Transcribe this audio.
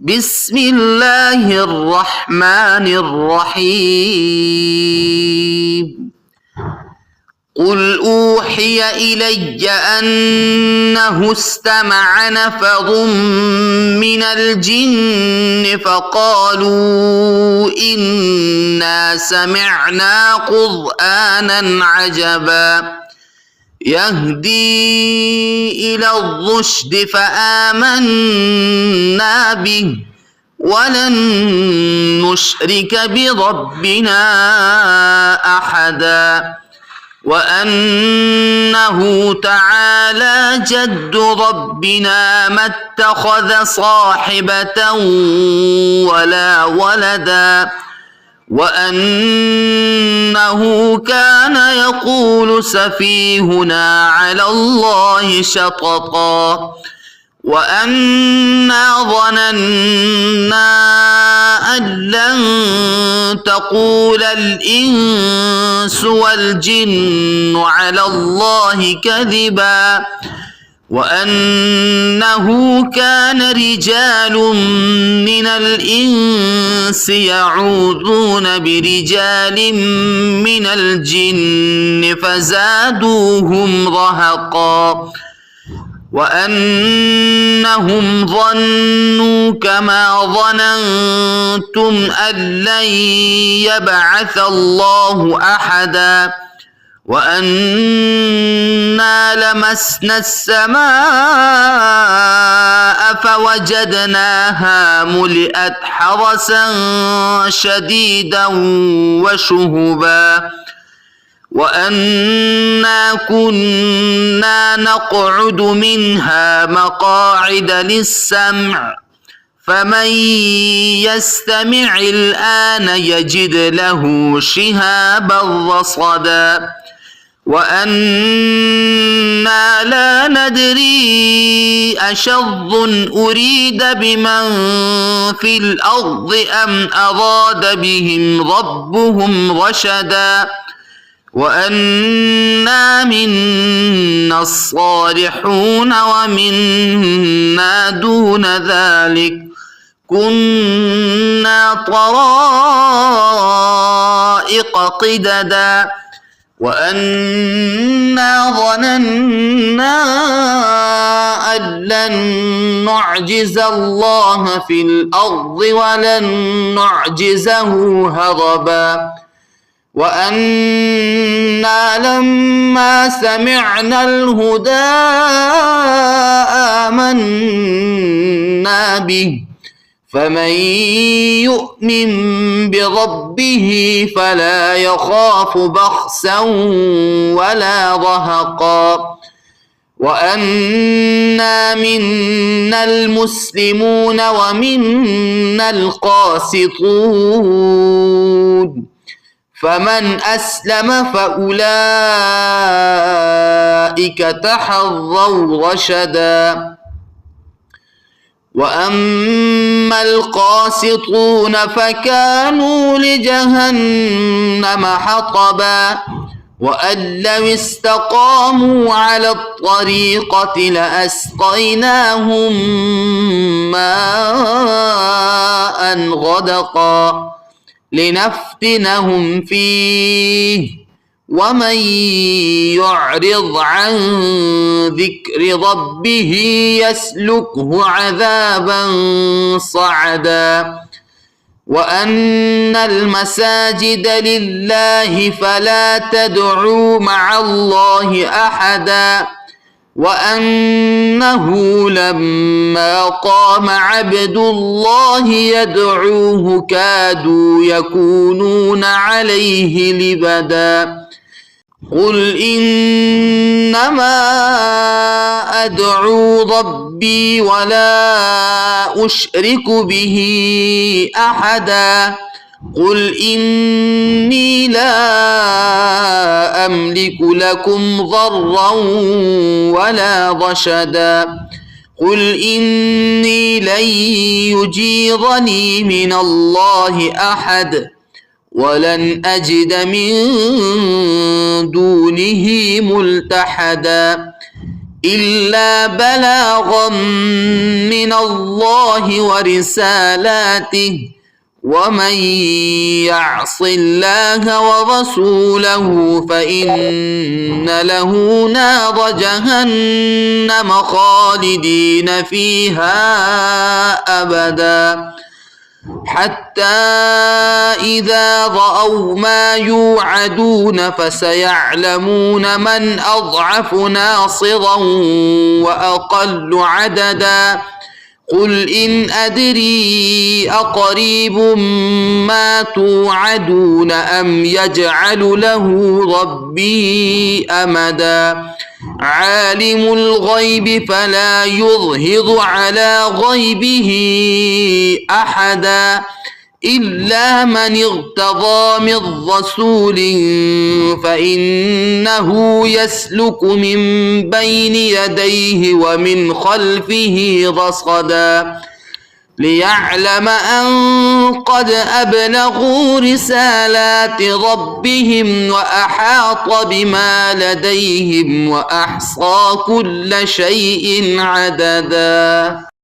بسم الله الرحمن الرحيم. قل أوحي إلي أنه استمع نفر من الجن فقالوا إنا سمعنا قرآنا عجبا يهدي إلى الرشد فآمنا به ولن نشرك بربنا أحدا وأنه تعالى جد ربنا ما اتخذ صاحبة ولا ولدا وأنه كان يقول سفيهنا على الله شططا وأنا ظننا أن لن تقول الإنس والجن على الله كذبا وأنه كان رجال من الإنس يعوذون برجال من الجن فزادوهم رهقا وأنهم ظنوا كما ظننتم أن لن يبعث الله أحدا وأنا لمسنا السماء فوجدناها ملئت حرسا شديدا وشهبا وأنا كنا نقعد منها مقاعد للسمع فمن يستمع الآن يجد له شهابا رصدا وأنا لا ندري أشر أريد بمن في الأرض أم أراد بهم ربهم رشدا وأنا منا الصالحون ومنا دون ذلك كنا طرائق قددا وأنا ظننا أن لن نعجز الله في الأرض ولن نعجزه هربا وأنا لما سمعنا الهدى آمنا به فمن يؤمن بربه فلا يخاف بخسا ولا رهقا وأنا منا المسلمون ومنا القاسطون فمن أسلم فأولئك تحروا رشدا وأما القاسطون فكانوا لجهنم حطبا وأن لو استقاموا على الطريقة لأسقيناهم ماء غدقا لنفتنهم فيه ومن يعرض عن ذكر ربه يسلكه عذابا صعدا وأن المساجد لله فلا تدعوا مع الله أحدا وأنه لما قام عبد الله يدعوه كادوا يكونون عليه لبدا قل إنما أدعو ربي ولا أشرك به أحدا قل إني لا أملك لكم ضرا ولا رشدا قل إني لن يجيرني من الله أحد ولن أجد من دونه ملتحدا إلا بلاغا من الله ورسالاته ومن يعص الله ورسوله فإن له نار جهنم خالدين فيها أبدا حتى إذا رأوا ما يوعدون فسيعلمون من أضعف ناصرا وأقل عددا قل إن أدري أقريب ما توعدون أم يجعل له ربي أمدا عالم الغيب فلا يظهر على غيبه أحدا إلا من ارتضى من رسول فإنه يسلك من بين يديه ومن خلفه رصدا ليعلم أن قد أبلغوا رسالات ربهم وأحاط بما لديهم وأحصى كل شيء عددا.